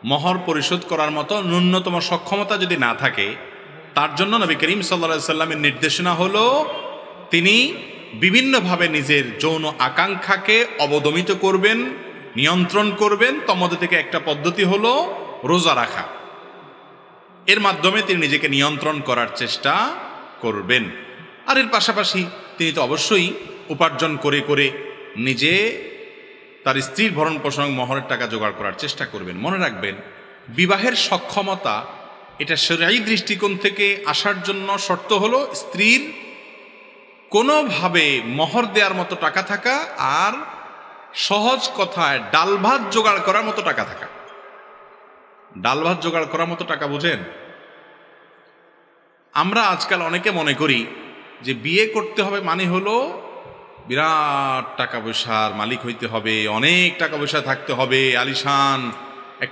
মহর পরিশোধ করার মতো ন্যূনতম সক্ষমতা যদি না থাকে, তার জন্য নবী করিম সাল্লাল্লাহু আলাইহি সাল্লামের নির্দেশনা হলো তিনি বিভিন্নভাবে নিজের যৌন আকাঙ্ক্ষাকে অবদমিত করবেন, নিয়ন্ত্রণ করবেন। তন্মধ্যে থেকে একটা পদ্ধতি হলো রোজা রাখা। এর মাধ্যমে তিনি নিজেকে নিয়ন্ত্রণ করার চেষ্টা করবেন। আর এর পাশাপাশি তিনি তো অবশ্যই উপার্জন করে করে নিজে তার স্ত্রীর ভরণ পোষণ মহরের টাকা জোগাড় করার চেষ্টা করবেন। মনে রাখবেন, বিবাহের সক্ষমতা এটা শরঈ দৃষ্টিকোণ থেকে আসার জন্য শর্ত হলো স্ত্রীর কোনোভাবে মহর দেওয়ার মতো টাকা থাকা, আর সহজ কথায় ডাল ভাত জোগাড় করার মতো টাকা থাকা। ডাল ভাত জোগাড় করার মতো টাকা বুঝেন? আমরা আজকাল অনেকে মনে করি যে বিয়ে করতে হবে মানে হলো বিরাট টাকা পয়সার মালিক হইতে হবে, অনেক টাকা পয়সা থাকতে হবে, আলিশান